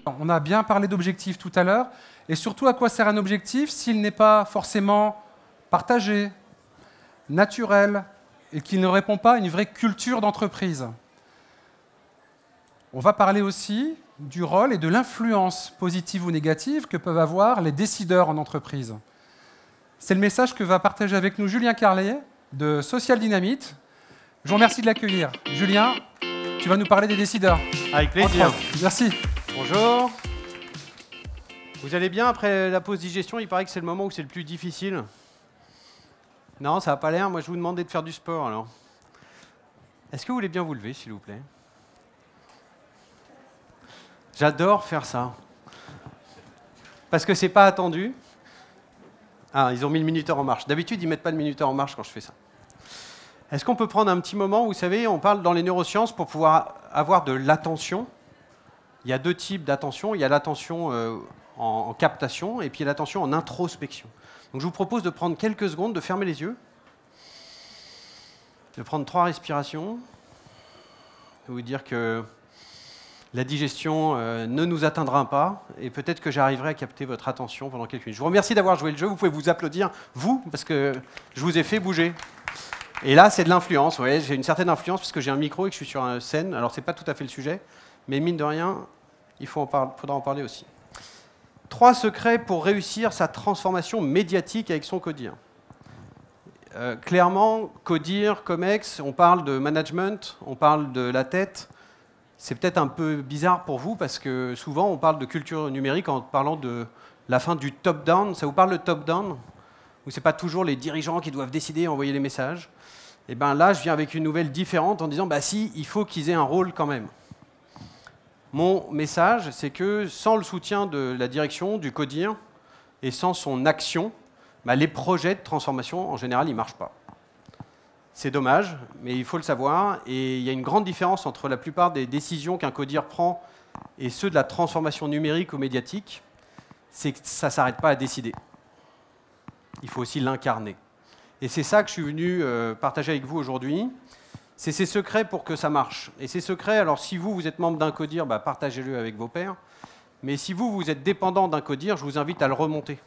On a bien parlé d'objectifs tout à l'heure. Et surtout, à quoi sert un objectif s'il n'est pas forcément partagé, naturel, et qu'il ne répond pas à une vraie culture d'entreprise? On va parler aussi du rôle et de l'influence positive ou négative que peuvent avoir les décideurs en entreprise. C'est le message que va partager avec nous Julien Carlier de Social Dynamite. Je vous remercie de l'accueillir. Julien, tu vas nous parler des décideurs. Avec plaisir. Merci. Bonjour. Vous allez bien après la pause digestion? Il paraît que c'est le moment où c'est le plus difficile. Non, ça n'a pas l'air. Moi, je vous demandais de faire du sport, alors. Est-ce que vous voulez bien vous lever, s'il vous plaît? J'adore faire ça. Parce que c'est pas attendu. Ah, ils ont mis le minuteur en marche. D'habitude, ils ne mettent pas le minuteur en marche quand je fais ça. Est-ce qu'on peut prendre un petit moment? Vous savez, on parle dans les neurosciences pour pouvoir avoir de l'attention. Il y a deux types d'attention. Il y a l'attention en captation et puis il y a l'attention en introspection. Donc je vous propose de prendre quelques secondes, de fermer les yeux, de prendre 3 respirations, de vous dire que la digestion ne nous atteindra pas et peut-être que j'arriverai à capter votre attention pendant quelques minutes. Je vous remercie d'avoir joué le jeu. Vous pouvez vous applaudir, vous, parce que je vous ai fait bouger. Et là, c'est de l'influence. Ouais, j'ai une certaine influence parce que j'ai un micro et que je suis sur une scène. Alors, ce n'est pas tout à fait le sujet, mais mine de rien, il faudra en parler aussi. 3 secrets pour réussir sa transformation médiatique avec son codir. Clairement, codir, Comex, on parle de management, on parle de la tête. C'est peut-être un peu bizarre pour vous parce que souvent, on parle de culture numérique en parlant de la fin du top-down. Ça vous parle le top-down? Où ce n'est pas toujours les dirigeants qui doivent décider et envoyer les messages. Et bien là, je viens avec une nouvelle différente en disant, bah si, il faut qu'ils aient un rôle quand même. Mon message, c'est que sans le soutien de la direction, du codir, et sans son action, bah, les projets de transformation, en général, ils ne marchent pas. C'est dommage, mais il faut le savoir. Et il y a une grande différence entre la plupart des décisions qu'un codir prend et ceux de la transformation numérique ou médiatique, c'est que ça ne s'arrête pas à décider. Il faut aussi l'incarner. Et c'est ça que je suis venu partager avec vous aujourd'hui. C'est ces secrets pour que ça marche. Et ces secrets, alors si vous êtes membre d'un codir, bah, partagez-le avec vos pairs. Mais si vous êtes dépendant d'un codir, je vous invite à le remonter.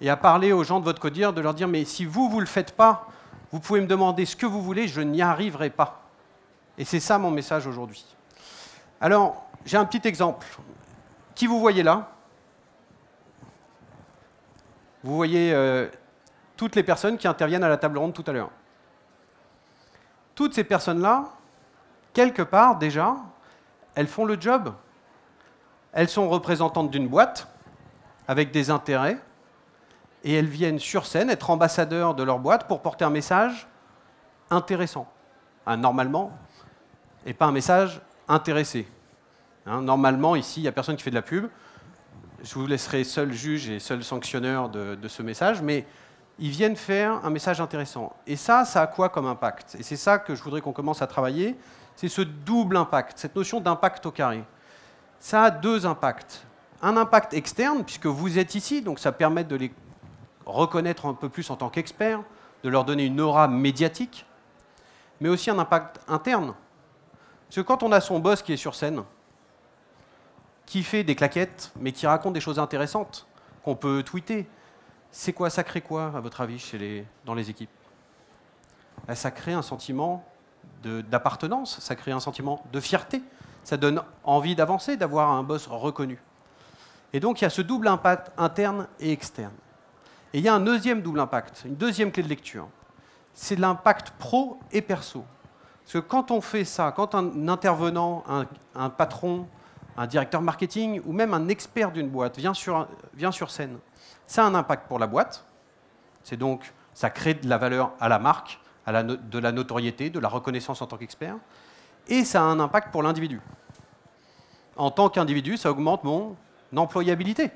Et à parler aux gens de votre codir, de leur dire, mais si vous ne le faites pas, vous pouvez me demander ce que vous voulez, je n'y arriverai pas. Et c'est ça mon message aujourd'hui. Alors, j'ai un petit exemple. Qui vous voyez là? Vous voyez toutes les personnes qui interviennent à la table ronde tout à l'heure. Toutes ces personnes-là, quelque part déjà, elles font le job. Elles sont représentantes d'une boîte avec des intérêts et elles viennent sur scène être ambassadeurs de leur boîte pour porter un message intéressant. Normalement, et pas un message intéressé. Normalement, ici, il n'y a personne qui fait de la pub. Je vous laisserai seul juge et seul sanctionneur de ce message, mais ils viennent faire un message intéressant. Et ça a quoi comme impact? Et c'est ça que je voudrais qu'on commence à travailler, c'est ce double impact, cette notion d'impact au carré. Ça a 2 impacts. Un impact externe, puisque vous êtes ici, donc ça permet de les reconnaître un peu plus en tant qu'experts, de leur donner une aura médiatique, mais aussi un impact interne. Parce que quand on a son boss qui est sur scène, qui fait des claquettes, mais qui raconte des choses intéressantes, qu'on peut tweeter, c'est quoi, ça crée quoi, à votre avis, dans les équipes? Ça crée un sentiment d'appartenance, ça crée un sentiment de fierté, ça donne envie d'avancer, d'avoir un boss reconnu. Et donc, il y a ce double impact interne et externe. Et il y a un deuxième double impact, une deuxième clé de lecture. C'est l'impact pro et perso. Parce que quand on fait ça, quand un intervenant, un patron, un directeur marketing ou même un expert d'une boîte vient sur scène, ça a un impact pour la boîte. C'est donc, ça crée de la valeur à la marque, de la notoriété, de la reconnaissance en tant qu'expert. Et ça a un impact pour l'individu. En tant qu'individu, ça augmente mon employabilité.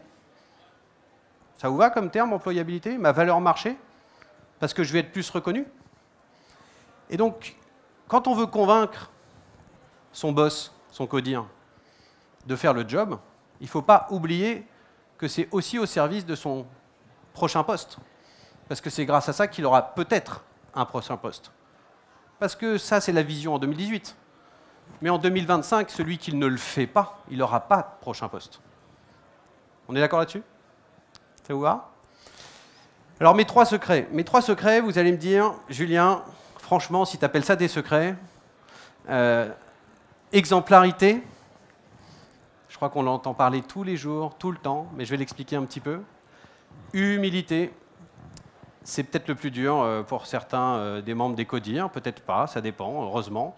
Ça vous va comme terme, employabilité? Ma valeur marché? Parce que je vais être plus reconnu? Et donc, quand on veut convaincre son boss, son codir, de faire le job, il ne faut pas oublier que c'est aussi au service de son prochain poste. Parce que c'est grâce à ça qu'il aura peut-être un prochain poste. Parce que ça, c'est la vision en 2018. Mais en 2025, celui qui ne le fait pas, il n'aura pas de prochain poste. On est d'accord là-dessus? Ça vous va? Alors mes 3 secrets. Mes 3 secrets, vous allez me dire, Julien, franchement, si tu appelles ça des secrets, exemplarité, je crois qu'on l'entend parler tous les jours, tout le temps, mais je vais l'expliquer un petit peu. Humilité, c'est peut-être le plus dur pour certains des membres des CODIR, peut-être pas, ça dépend, heureusement.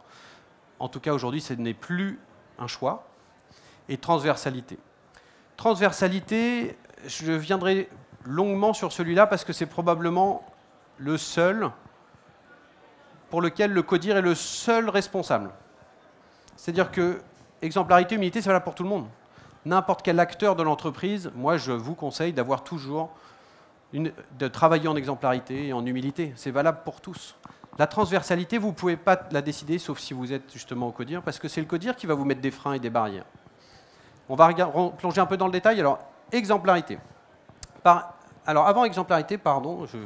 En tout cas, aujourd'hui, ce n'est plus un choix. Et transversalité. Transversalité, je viendrai longuement sur celui-là parce que c'est probablement le seul pour lequel le CODIR est le seul responsable. C'est-à-dire que exemplarité, humilité, c'est valable pour tout le monde. N'importe quel acteur de l'entreprise, moi je vous conseille d'avoir toujours de travailler en exemplarité et en humilité. C'est valable pour tous. La transversalité, vous ne pouvez pas la décider, sauf si vous êtes justement au CODIR, parce que c'est le CODIR qui va vous mettre des freins et des barrières. On va plonger un peu dans le détail. Alors, exemplarité. Alors, avant exemplarité, pardon, je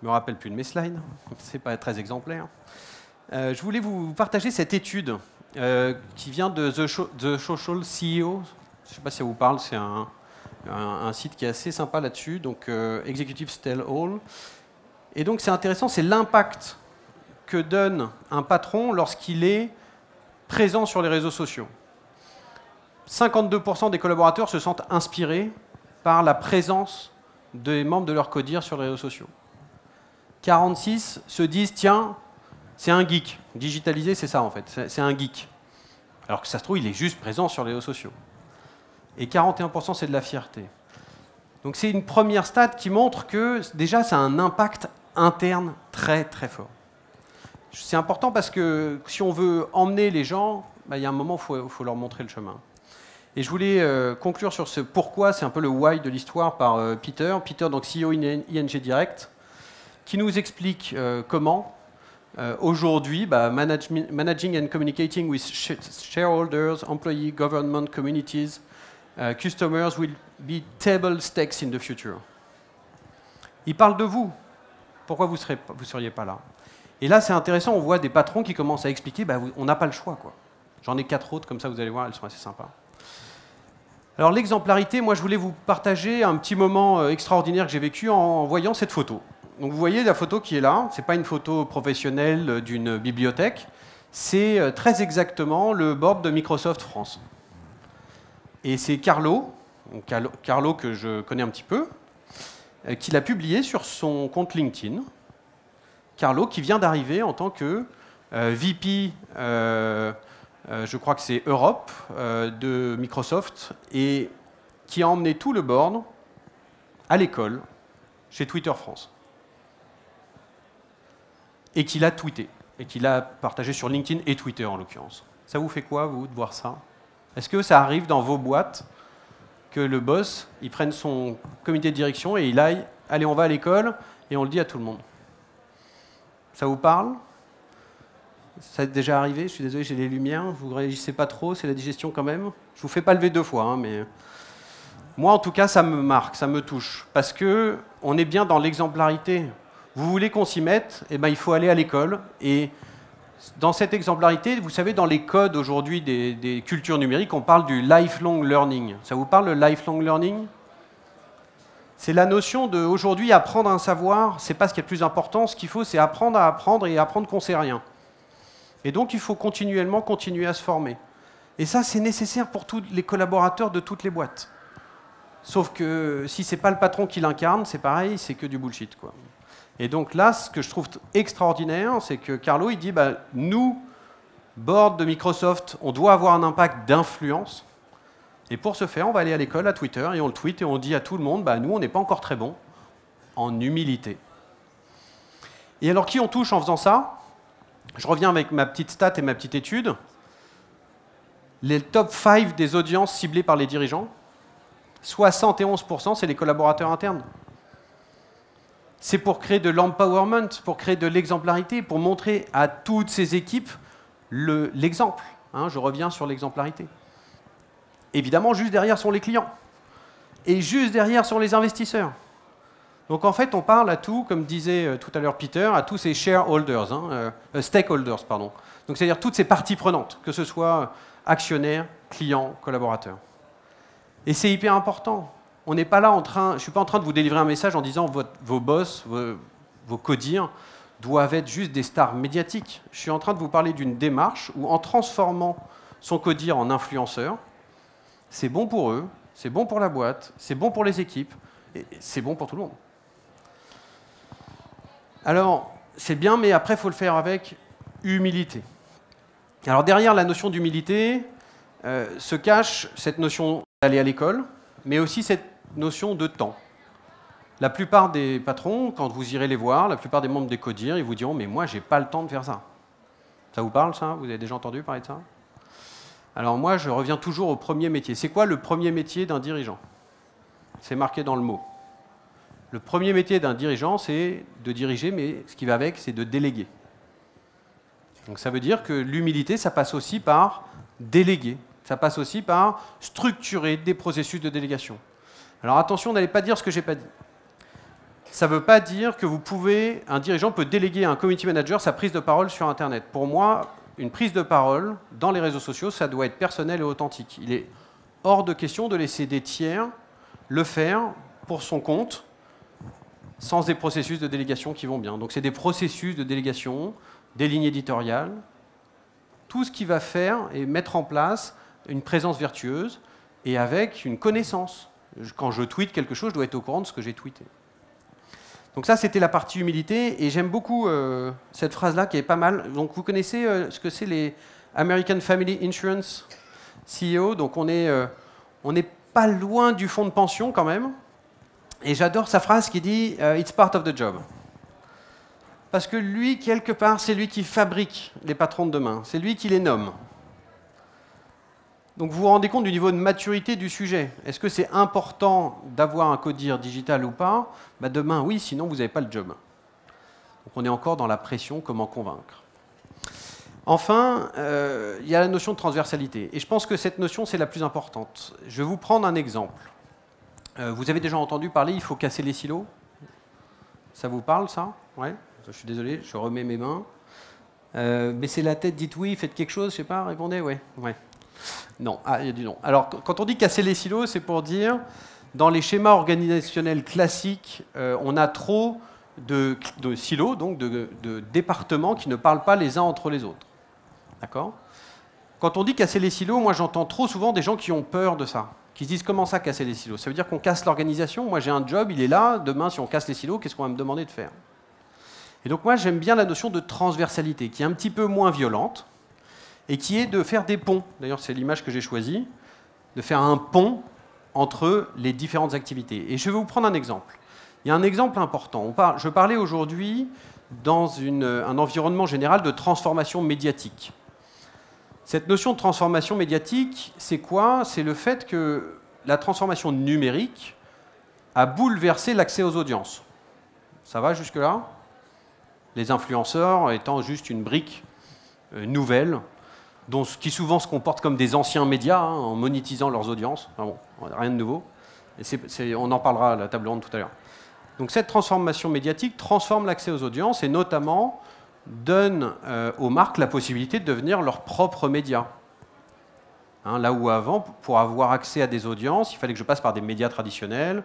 me rappelle plus de mes slides, c'est pas très exemplaire. Je voulais vous partager cette étude qui vient de The Social CEO. Je ne sais pas si ça vous parle, c'est un site qui est assez sympa là-dessus, donc Executives Tell All. Et donc c'est intéressant, c'est l'impact que donne un patron lorsqu'il est présent sur les réseaux sociaux. 52% des collaborateurs se sentent inspirés par la présence des membres de leur CODIR sur les réseaux sociaux. 46 se disent, tiens, c'est un geek. Digitalisé, c'est ça en fait, c'est un geek. Alors que ça se trouve, il est juste présent sur les réseaux sociaux. Et 41%, c'est de la fierté. Donc c'est une première stat qui montre que déjà, ça a un impact interne très très fort. C'est important parce que si on veut emmener les gens, il y a un moment où il faut leur montrer le chemin. Et je voulais conclure sur ce pourquoi, c'est un peu le why de l'histoire par Peter. Peter, donc CEO ING Direct, qui nous explique comment aujourd'hui, managing and communicating with shareholders, employees, government, communities, customers will be table stakes in the future. Il parle de vous. Pourquoi vous ne seriez pas là? Et là, c'est intéressant, on voit des patrons qui commencent à expliquer, on n'a pas le choix, quoi. J'en ai 4 autres, comme ça vous allez voir, elles sont assez sympas. Alors l'exemplarité, moi je voulais vous partager un petit moment extraordinaire que j'ai vécu en voyant cette photo. Donc vous voyez la photo qui est là, ce n'est pas une photo professionnelle d'une bibliothèque, c'est très exactement le board de Microsoft France. Et c'est Carlo que je connais un petit peu, qui l'a publié sur son compte LinkedIn. Carlo qui vient d'arriver en tant que VP, je crois que c'est Europe, de Microsoft, et qui a emmené tout le board à l'école, chez Twitter France. Et qui l'a tweeté, et qui l'a partagé sur LinkedIn et Twitter en l'occurrence. Ça vous fait quoi, vous, de voir ça? Est-ce que ça arrive dans vos boîtes que le boss, il prenne son comité de direction et il aille, allez, on va à l'école, et on le dit à tout le monde? Ça vous parle? Ça est déjà arrivé? Je suis désolé, j'ai les lumières, vous ne réagissez pas trop, c'est la digestion quand même. Je ne vous fais pas lever 2 fois, hein, mais moi en tout cas ça me marque, ça me touche, parce qu'on est bien dans l'exemplarité. Vous voulez qu'on s'y mette, eh ben, il faut aller à l'école, et dans cette exemplarité, vous savez, dans les codes aujourd'hui des cultures numériques, on parle du lifelong learning. Ça vous parle, le lifelong learning? C'est la notion de, aujourd'hui, apprendre un savoir, c'est pas ce qui est le plus important, ce qu'il faut, c'est apprendre à apprendre et apprendre qu'on sait rien. Et donc, il faut continuellement continuer à se former. Et ça, c'est nécessaire pour tous les collaborateurs de toutes les boîtes. Sauf que si c'est pas le patron qui l'incarne, c'est pareil, c'est que du bullshit, quoi. Et donc là, ce que je trouve extraordinaire, c'est que Carlo, il dit, nous, board de Microsoft, on doit avoir un impact d'influence. Et pour ce faire, on va aller à l'école, à Twitter, et on le tweet, et on dit à tout le monde, nous, on n'est pas encore très bons en humilité. Et alors, qui on touche en faisant ça? Je reviens avec ma petite stat et ma petite étude. Les top 5 des audiences ciblées par les dirigeants, 71%, c'est les collaborateurs internes. C'est pour créer de l'empowerment, pour créer de l'exemplarité, pour montrer à toutes ces équipes l'exemple. Je reviens sur l'exemplarité. Évidemment, juste derrière sont les clients. Et juste derrière sont les investisseurs. Donc en fait, on parle à tout, comme disait tout à l'heure Peter, à tous ces shareholders, stakeholders, pardon. Donc c'est-à-dire toutes ces parties prenantes, que ce soit actionnaires, clients, collaborateurs. Et c'est hyper important. On n'est pas là je ne suis pas en train de vous délivrer un message en disant vos boss, vos codires doivent être juste des stars médiatiques. Je suis en train de vous parler d'une démarche où, en transformant son codir en influenceur, c'est bon pour eux, c'est bon pour la boîte, c'est bon pour les équipes, et c'est bon pour tout le monde. Alors, c'est bien, mais après, il faut le faire avec humilité. Alors, derrière la notion d'humilité se cache cette notion d'aller à l'école, mais aussi cette notion de temps. La plupart des patrons, quand vous irez les voir, la plupart des membres des codires, ils vous diront « mais moi, j'ai pas le temps de faire ça ». Ça vous parle, ça? Vous avez déjà entendu parler de ça? Alors moi, je reviens toujours au premier métier. C'est quoi le premier métier d'un dirigeant? C'est marqué dans le mot. Le premier métier d'un dirigeant, c'est de diriger, mais ce qui va avec, c'est de déléguer. Donc ça veut dire que l'humilité, ça passe aussi par déléguer. Ça passe aussi par structurer des processus de délégation. Alors attention, n'allez pas dire ce que je n'ai pas dit. Ça ne veut pas dire que un dirigeant peut déléguer à un community manager sa prise de parole sur Internet. Pour moi, une prise de parole dans les réseaux sociaux, ça doit être personnel et authentique. Il est hors de question de laisser des tiers le faire pour son compte, sans des processus de délégation qui vont bien. Donc c'est des processus de délégation, des lignes éditoriales, tout ce qui va faire et mettre en place une présence vertueuse et avec une connaissance. Quand je tweete quelque chose, je dois être au courant de ce que j'ai tweeté. Donc ça, c'était la partie humilité, et j'aime beaucoup cette phrase-là qui est pas mal. Donc vous connaissez ce que c'est les American Family Insurance CEO, donc on n'est pas loin du fonds de pension quand même. Et j'adore sa phrase qui dit « It's part of the job ». Parce que lui, quelque part, c'est lui qui fabrique les patrons de demain, c'est lui qui les nomme. Donc vous vous rendez compte du niveau de maturité du sujet. Est-ce que c'est important d'avoir un codir digital ou pas? Demain, oui, sinon vous n'avez pas le job. Donc on est encore dans la pression, comment convaincre. Enfin, il y a la notion de transversalité. Et je pense que cette notion, c'est la plus importante. Je vais vous prendre un exemple. Vous avez déjà entendu parler, il faut casser les silos? Ça vous parle, ça? Ouais. Je suis désolé, je remets mes mains. Baissez la tête, dites oui, faites quelque chose, je ne sais pas, répondez, ouais. Non, il y a du non. Alors, quand on dit casser les silos, c'est pour dire, dans les schémas organisationnels classiques, on a trop de silos, donc de départements qui ne parlent pas les uns entre les autres. D'accord? Quand on dit casser les silos, moi j'entends trop souvent des gens qui ont peur de ça, qui se disent comment ça casser les silos? Ça veut dire qu'on casse l'organisation, moi j'ai un job, il est là, demain si on casse les silos, qu'est-ce qu'on va me demander de faire? Et donc moi j'aime bien la notion de transversalité, qui est un petit peu moins violente, et qui est de faire des ponts. D'ailleurs c'est l'image que j'ai choisie, de faire un pont entre les différentes activités. Et je vais vous prendre un exemple. Il y a un exemple important. Je parlais aujourd'hui dans un environnement général de transformation médiatique. Cette notion de transformation médiatique, c'est quoi? C'est le fait que la transformation numérique a bouleversé l'accès aux audiences. Ça va jusque-là? Les influenceurs étant juste une brique nouvelle, qui souvent se comportent comme des anciens médias, en monétisant leurs audiences. Enfin bon, rien de nouveau. Et on en parlera à la table ronde tout à l'heure. Donc cette transformation médiatique transforme l'accès aux audiences et notamment donne aux marques la possibilité de devenir leurs propres médias. Là où avant, pour avoir accès à des audiences, il fallait que je passe par des médias traditionnels,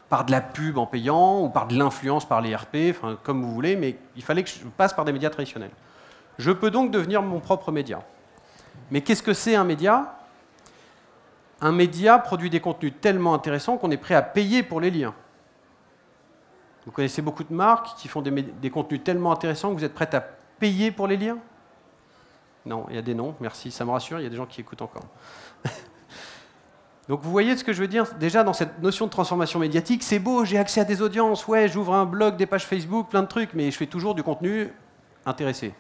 par de la pub en payant, ou par de l'influence par les RP, enfin, comme vous voulez, mais il fallait que je passe par des médias traditionnels. Je peux donc devenir mon propre média. Mais qu'est-ce que c'est un média? Un média produit des contenus tellement intéressants qu'on est prêt à payer pour les lire. Vous connaissez beaucoup de marques qui font des contenus tellement intéressants que vous êtes prêts à payer pour les lire? Non, il y a des noms, merci, ça me rassure, il y a des gens qui écoutent encore. Donc vous voyez ce que je veux dire? Déjà dans cette notion de transformation médiatique, c'est beau, j'ai accès à des audiences, ouais, j'ouvre un blog, des pages Facebook, plein de trucs, mais je fais toujours du contenu intéressé.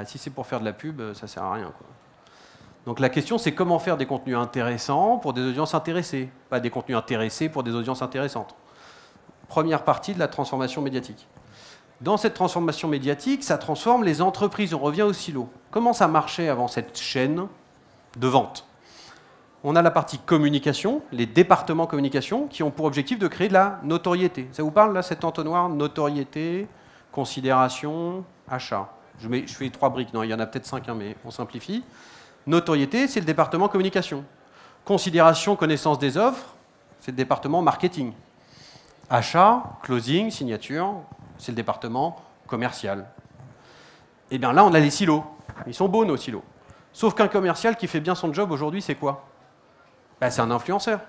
Si c'est pour faire de la pub, ça ne sert à rien, quoi. Donc la question, c'est comment faire des contenus intéressants pour des audiences intéressées, pas des contenus intéressés pour des audiences intéressantes. Première partie de la transformation médiatique. Dans cette transformation médiatique, ça transforme les entreprises. On revient au silo. Comment ça marchait avant cette chaîne de vente? On a la partie communication, les départements communication, qui ont pour objectif de créer de la notoriété. Ça vous parle, là, cet entonnoir? Notoriété, considération, achat. Je fais 3 briques, non, il y en a peut-être 5, hein, mais on simplifie. Notoriété, c'est le département communication. Considération, connaissance des offres, c'est le département marketing. Achat, closing, signature, c'est le département commercial. Et bien là, on a les silos. Ils sont beaux, nos silos. Sauf qu'un commercial qui fait bien son job aujourd'hui, c'est quoi? Ben, c'est un influenceur.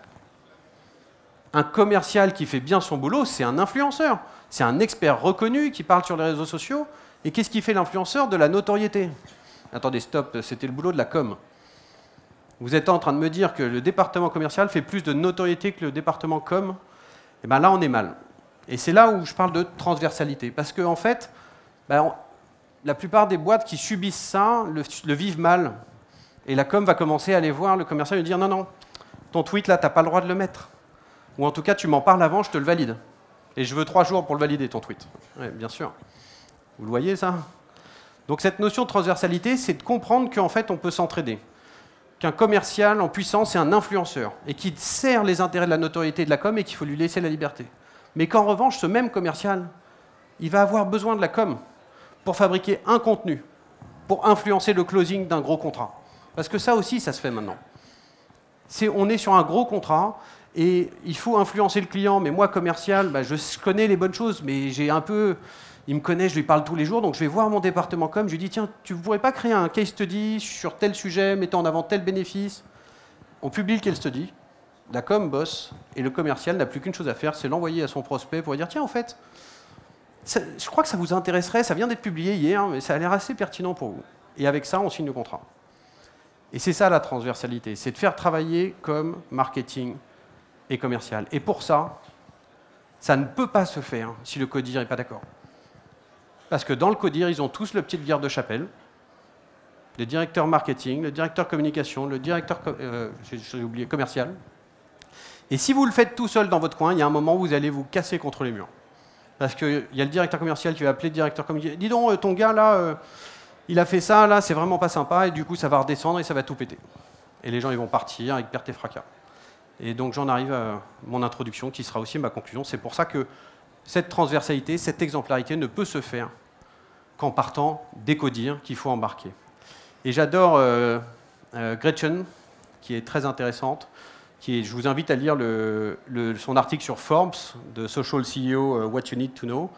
Un commercial qui fait bien son boulot, c'est un influenceur. C'est un expert reconnu qui parle sur les réseaux sociaux. Et qu'est-ce qui fait l'influenceur? De la notoriété. Attendez, stop, c'était le boulot de la com. Vous êtes en train de me dire que le département commercial fait plus de notoriété que le département com? Et bien là, on est mal. Et c'est là où je parle de transversalité. Parce qu'en fait, ben, la plupart des boîtes qui subissent ça le vivent mal. Et la com va commencer à aller voir le commercial et lui dire « Non, non, ton tweet là, tu n'as pas le droit de le mettre. Ou en tout cas, tu m'en parles avant, je te le valide. Et je veux 3 jours pour le valider, ton tweet. » Ouais, bien sûr. Vous le voyez, ça? Donc cette notion de transversalité, c'est de comprendre qu'en fait, on peut s'entraider. Qu'un commercial en puissance, c'est un influenceur. Et qui sert les intérêts de la notoriété de la com et qu'il faut lui laisser la liberté. Mais qu'en revanche, ce même commercial, il va avoir besoin de la com pour fabriquer un contenu, pour influencer le closing d'un gros contrat. Parce que ça aussi, ça se fait maintenant. On est sur un gros contrat et il faut influencer le client. Mais moi, commercial, bah, je connais les bonnes choses, mais j'ai un peu... Il me connaît, je lui parle tous les jours, donc je vais voir mon département com, je lui dis, tiens, tu ne pourrais pas créer un case study sur tel sujet, mettant en avant tel bénéfice? On publie le case study, la com bosse, et le commercial n'a plus qu'une chose à faire, c'est l'envoyer à son prospect pour lui dire, tiens, en fait, je crois que ça vous intéresserait, ça vient d'être publié hier, mais ça a l'air assez pertinent pour vous. Et avec ça, on signe le contrat. Et c'est ça la transversalité, c'est de faire travailler comme marketing et commercial. Et pour ça, ça ne peut pas se faire si le codir n'est pas d'accord. Parce que dans le codir, ils ont tous le petit garde de chapelle, le directeur marketing, le directeur communication, le directeur j'ai oublié, commercial. Et si vous le faites tout seul dans votre coin, il y a un moment où vous allez vous casser contre les murs. Parce qu'il y a le directeur commercial qui va appeler le directeur communication. Dis donc, ton gars là, il a fait ça, là, c'est vraiment pas sympa, et du coup ça va redescendre et ça va tout péter. Et les gens ils vont partir avec perte et fracas. Et donc j'en arrive à mon introduction qui sera aussi ma conclusion. C'est pour ça que cette transversalité, cette exemplarité ne peut se faire qu'en partant des codires qu'il faut embarquer. Et j'adore Gretchen, qui est très intéressante. Je vous invite à lire son article sur Forbes, de Social CEO, What You Need to Know.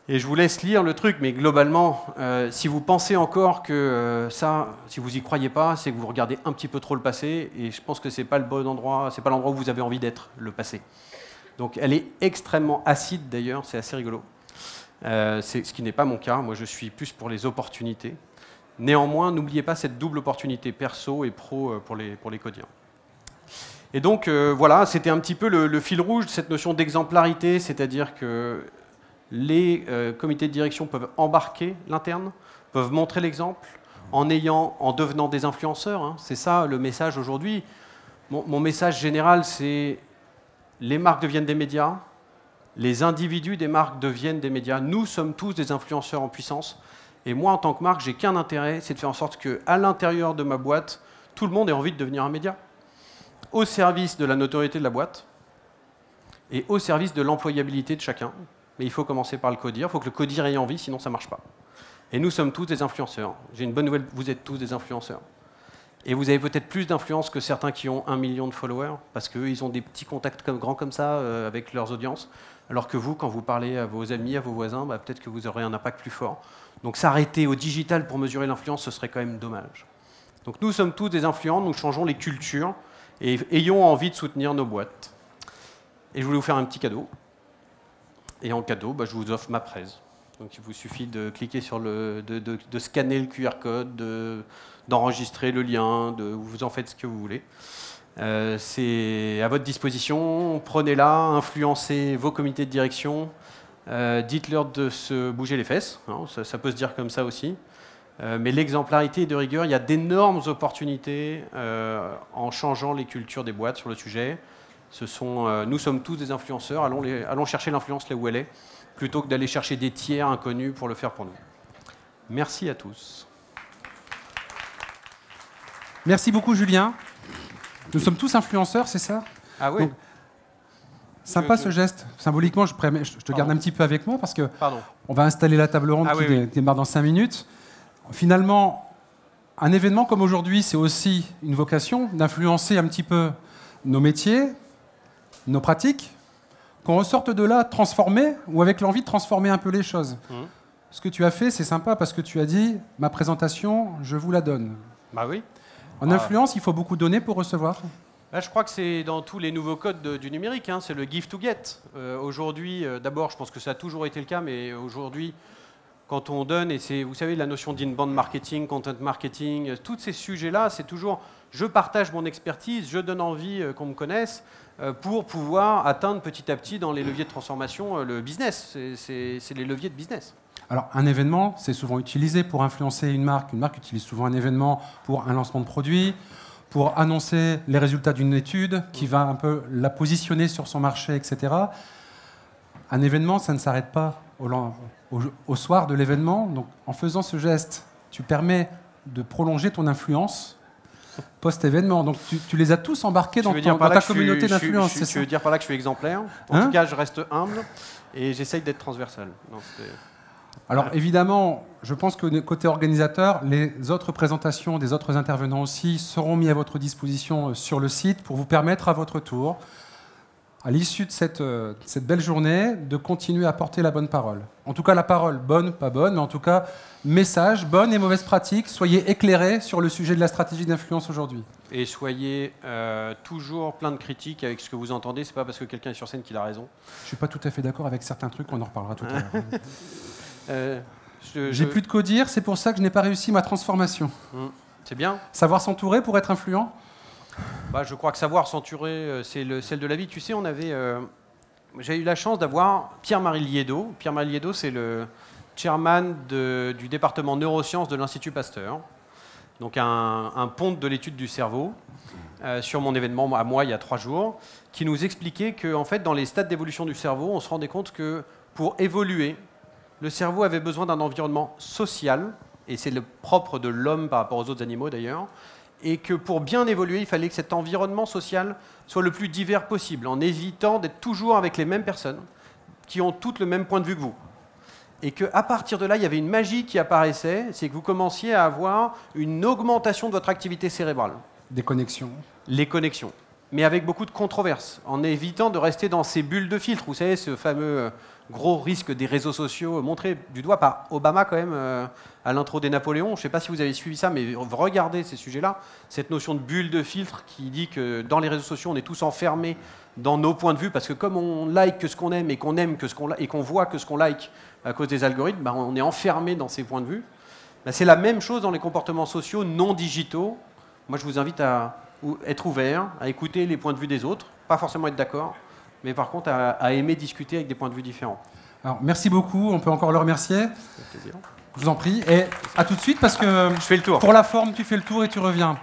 Et je vous laisse lire le truc, mais globalement, si vous pensez encore que si vous n'y croyez pas, c'est que vous regardez un petit peu trop le passé, et je pense que ce n'est pas le bon endroit, c'est pas l'endroit où vous avez envie d'être, le passé. Donc elle est extrêmement acide d'ailleurs, c'est assez rigolo. Ce qui n'est pas mon cas, moi je suis plus pour les opportunités. Néanmoins, n'oubliez pas cette double opportunité perso et pro pour les codiens. Et donc voilà, c'était un petit peu le fil rouge de cette notion d'exemplarité, c'est-à-dire que les comités de direction peuvent embarquer l'interne, peuvent montrer l'exemple, en devenant des influenceurs. Hein. C'est ça le message aujourd'hui. Mon message général, c'est les marques deviennent des médias, les individus des marques deviennent des médias. Nous sommes tous des influenceurs en puissance. Et moi, en tant que marque, j'ai qu'un intérêt, c'est de faire en sorte qu'à l'intérieur de ma boîte, tout le monde ait envie de devenir un média, au service de la notoriété de la boîte et au service de l'employabilité de chacun. Mais il faut commencer par le codir, il faut que le codir ait envie, sinon ça ne marche pas. Et nous sommes tous des influenceurs. J'ai une bonne nouvelle, vous êtes tous des influenceurs. Et vous avez peut-être plus d'influence que certains qui ont 1 million de followers, parce qu'eux, ils ont des petits contacts grands comme ça avec leurs audiences, alors que vous, quand vous parlez à vos amis, à vos voisins, bah, peut-être que vous aurez un impact plus fort. Donc s'arrêter au digital pour mesurer l'influence, ce serait quand même dommage. Donc nous sommes tous des influents, nous changeons les cultures, et ayons envie de soutenir nos boîtes. Et je voulais vous faire un petit cadeau. Et en cadeau, bah, je vous offre ma presse. Donc il vous suffit de cliquer sur de scanner le QR code, d'enregistrer le lien, vous en faites ce que vous voulez. C'est à votre disposition, prenez-la, influencez vos comités de direction, dites-leur de se bouger les fesses, hein, ça peut se dire comme ça aussi. Mais l'exemplarité et de rigueur, il y a d'énormes opportunités en changeant les cultures des boîtes sur le sujet. Nous sommes tous des influenceurs, allons chercher l'influence là où elle est, plutôt que d'aller chercher des tiers inconnus pour le faire pour nous. Merci à tous. Merci beaucoup, Julien. Nous sommes tous influenceurs, c'est ça? Ah oui. Donc, sympa ce geste. Symboliquement, je te garde un petit peu avec moi parce que on va installer la table ronde qui démarre dans 5 minutes. Finalement, un événement comme aujourd'hui, c'est aussi une vocation d'influencer un petit peu nos métiers, nos pratiques, qu'on ressorte de là transformés ou avec l'envie de transformer un peu les choses. Ce que tu as fait, c'est sympa parce que tu as dit « ma présentation, je vous la donne ». Bah oui. En influence, il faut beaucoup donner pour recevoir. Là, je crois que c'est dans tous les nouveaux codes du numérique, hein, c'est le give to get. Aujourd'hui, d'abord, je pense que ça a toujours été le cas, mais aujourd'hui, quand on donne, et c'est, vous savez, la notion d'inbound marketing, content marketing, tous ces sujets-là, c'est toujours je partage mon expertise, je donne envie qu'on me connaisse pour pouvoir atteindre petit à petit dans les leviers de transformation le business. C'est les leviers de business. Alors, un événement, c'est souvent utilisé pour influencer une marque. Une marque utilise souvent un événement pour un lancement de produit, pour annoncer les résultats d'une étude qui va un peu la positionner sur son marché, etc. Un événement, ça ne s'arrête pas au soir de l'événement. Donc, en faisant ce geste, tu permets de prolonger ton influence post-événement. Donc, tu les as tous embarqués dans ta communauté d'influence. Tu veux dire par là que je suis exemplaire? En tout cas, je reste humble et j'essaye d'être transversal. Non, alors évidemment, je pense que côté organisateur, les autres présentations des autres intervenants aussi seront mis à votre disposition sur le site pour vous permettre à votre tour, à l'issue de cette belle journée, de continuer à porter la bonne parole. En tout cas, la parole, bonne, pas bonne, mais en tout cas, message, bonne et mauvaise pratique, soyez éclairés sur le sujet de la stratégie d'influence aujourd'hui. Et soyez toujours plein de critiques avec ce que vous entendez, c'est pas parce que quelqu'un est sur scène qu'il a raison. Je suis pas tout à fait d'accord avec certains trucs, on en reparlera tout à l'heure. J'ai plus de quoi dire, c'est pour ça que je n'ai pas réussi ma transformation. C'est bien. Savoir s'entourer pour être influent? Je crois que savoir s'entourer, c'est le sel de la vie. Tu sais, j'ai eu la chance d'avoir Pierre-Marie Liédot. Pierre-Marie Liédot, c'est le chairman du département neurosciences de l'Institut Pasteur. Donc un ponte de l'étude du cerveau, sur mon événement à moi il y a 3 jours, qui nous expliquait qu'en fait, dans les stades d'évolution du cerveau, on se rendait compte que pour évoluer, le cerveau avait besoin d'un environnement social, et c'est le propre de l'homme par rapport aux autres animaux d'ailleurs, et que pour bien évoluer, il fallait que cet environnement social soit le plus divers possible, en évitant d'être toujours avec les mêmes personnes, qui ont toutes le même point de vue que vous. Et qu'à partir de là, il y avait une magie qui apparaissait, c'est que vous commenciez à avoir une augmentation de votre activité cérébrale. Des connexions. Les connexions. Mais avec beaucoup de controverses, en évitant de rester dans ces bulles de filtre. Vous savez, ce fameux gros risque des réseaux sociaux montré du doigt par Obama quand même à l'intro des Napoléons. Je ne sais pas si vous avez suivi ça, mais regardez ces sujets-là. Cette notion de bulle de filtre qui dit que dans les réseaux sociaux, on est tous enfermés dans nos points de vue, parce que comme on like que ce qu'on aime et qu'on aime que ce qu'on et qu'on voit que ce qu'on like à cause des algorithmes, on est enfermé dans ces points de vue. C'est la même chose dans les comportements sociaux non digitaux. Moi, je vous invite à être ouvert, à écouter les points de vue des autres, pas forcément être d'accord, mais par contre à aimer discuter avec des points de vue différents. Alors, merci beaucoup, on peut encore le remercier. Avec plaisir. Je vous en prie, et à tout de suite parce que je fais le tour. Pour la forme, tu fais le tour et tu reviens.